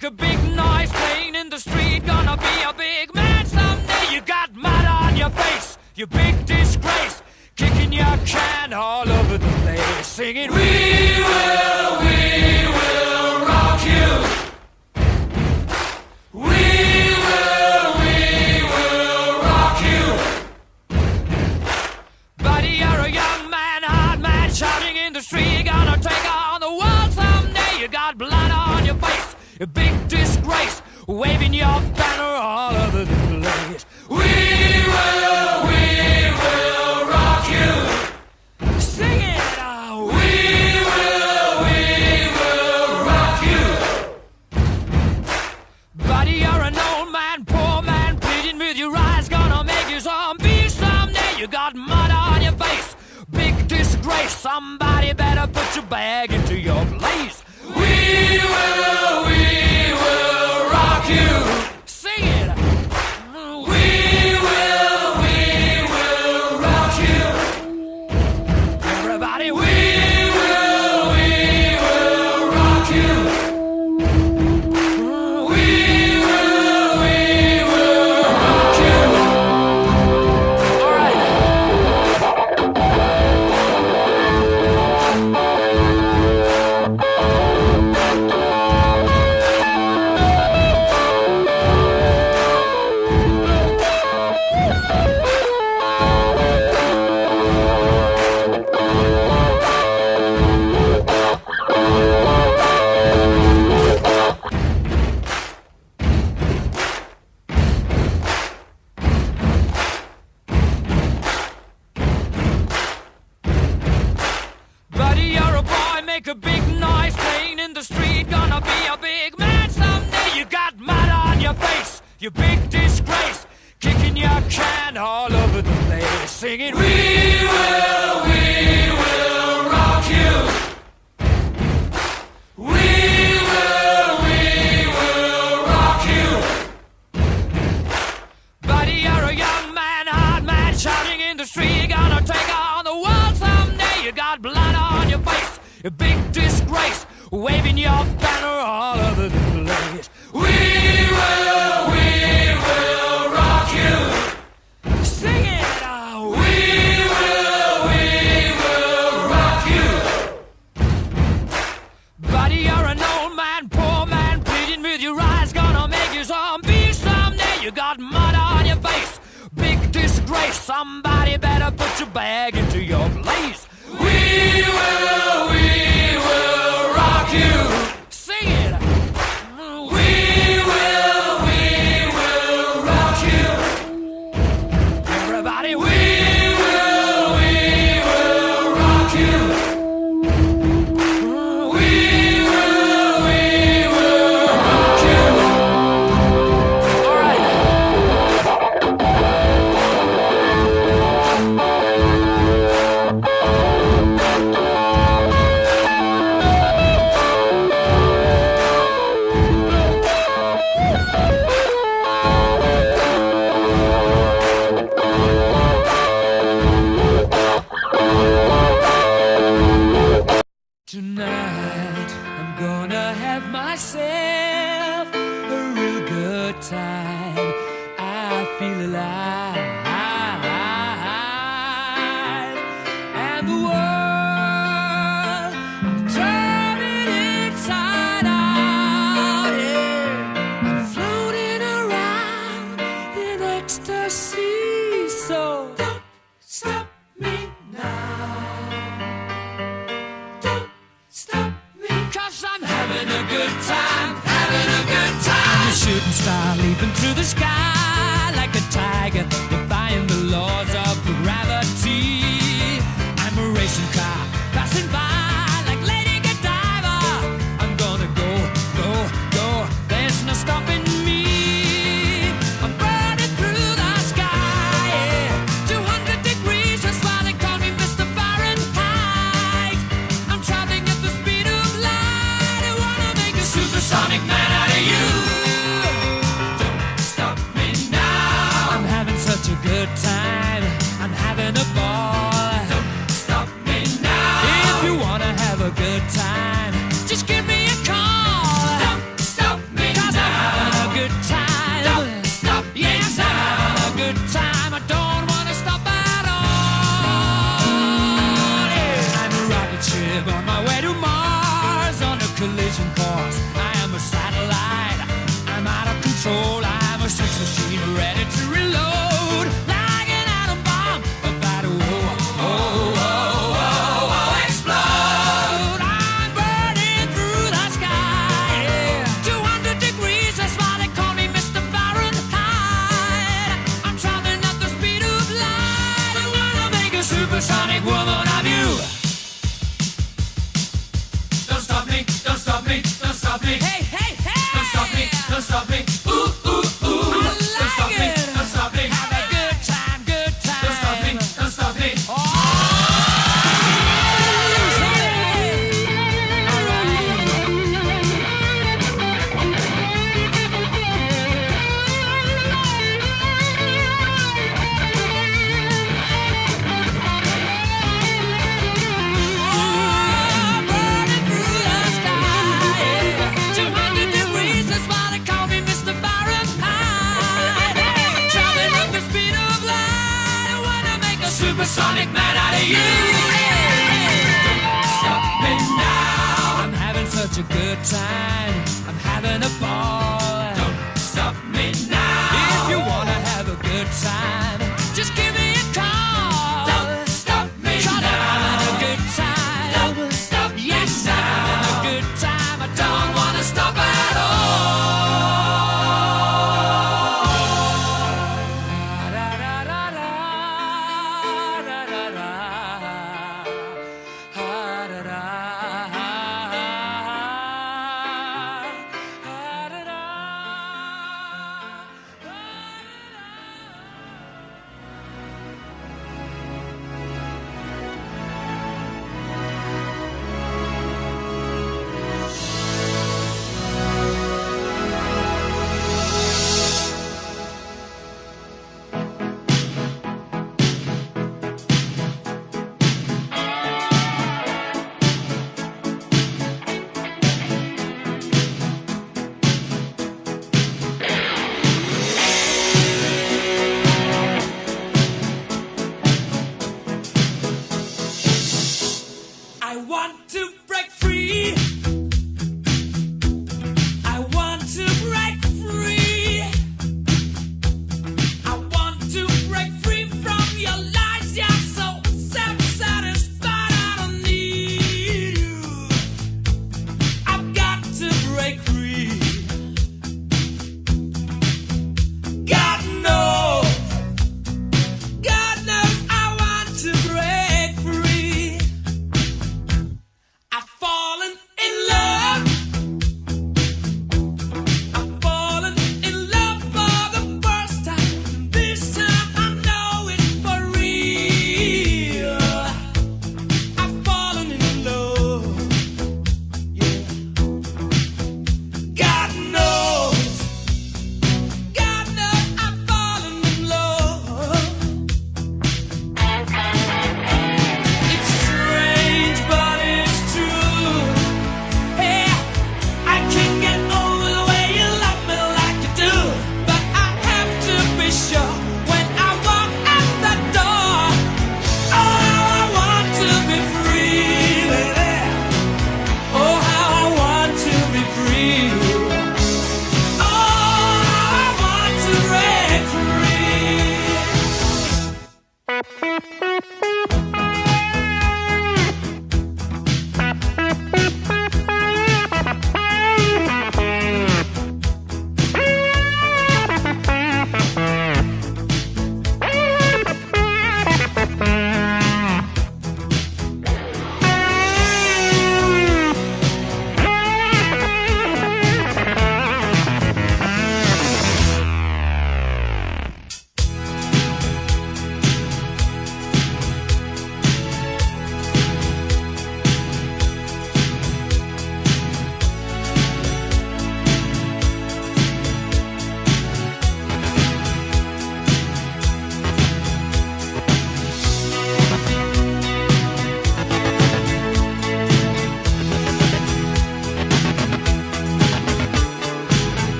make a big noise playing in the street. Gonna be a big man someday. You got mud on your face, you big disgrace. Kicking your can all over the place, singing, we will rock you. We will rock you. Buddy, you're a young man, hard man, shouting in the street. Gonna take on the world someday. You got blood on your face, a big disgrace, waving your banner all over the place. We will rock you. Sing it out. We will rock you. Buddy, you're an old man, poor man, pleading with your eyes. Gonna make you zombie someday. You got mud on your face, big disgrace. Somebody better put your bag into your place. We will rock you. Sing it. We will rock you. Everybody, we will rock you. We will rock you. All right. Buddy, you're a boy, make a big noise playing in the street. Gonna be a big man someday. You got mud on your face, you big disgrace. Kicking your can all over the place, singing, we will rock you. We will rock you. Buddy, you're a young man, hard man, shouting in the street. Gonna take on the world someday. You got blood on your face, a big disgrace, waving your banner all over the place. We will rock you. Sing it out. We will rock you. Buddy, you're an old man, poor man, pleading with your eyes. Gonna make you zombie someday. You got mud on your face, big disgrace. Somebody better put your bag into your place. We will rock you. Sing it. We will rock you. Everybody, we will rock you. We will rock you. All right. Tonight, I'm gonna have myself a real good time. I feel alive, and the world, I'm turning inside out. Yeah. I'm floating around in ecstasy. So don't stop me now. Stop me, 'cause I'm having a good time, having a good time. I'm a shooting star leaping through the sky like a tiger, defying the laws of gravity. I'm a racing car passing by like Lady Godiva. I'm gonna go, go, go. There's no stopping me. I'm burning through the sky, yeah. 200 degrees, that's why they call me Mr. Fahrenheit. I'm traveling at the speed of light. I wanna make a supersonic man out of you. Don't stop me now. I'm having such a good time. good time. Don't stop, yes, I'm having a good time. I don't wanna stop at all. Yeah. I'm a rocket ship on my way to Mars on a collision course. I am a satellite. I'm out of control. I'm a sex machine ready to reload like an atom bomb about to explode. I'm burning through the sky. Yeah. 200 degrees, that's why they call me Mr. Fahrenheit. I'm traveling at the speed of light. I wanna make a supersonic woman of you. Don't stop me, don't stop me, don't stop me. Hey, hey, hey! Don't stop me, don't stop me. Ooh, ooh, ooh. I like don't stop me, don't stop me. Have a good time, good time. Don't stop me, don't stop me. Oh, burning through the sky. 200 degrees, that's why they call me Mr. Fahrenheit. Traveling at the speed of light. I wanna make a supersonic man out of you. Don't stop me now. I'm having such a good time. I'm having a ball. Don't stop me now. If you wanna have a good time, just give me a call. Don't stop me now. I'm having a good time. Don't stop yes, I'm having a good time. I don't wanna stop at all.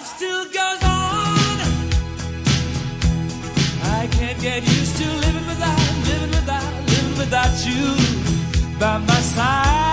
life still goes on. I can't get used to living without you by my side.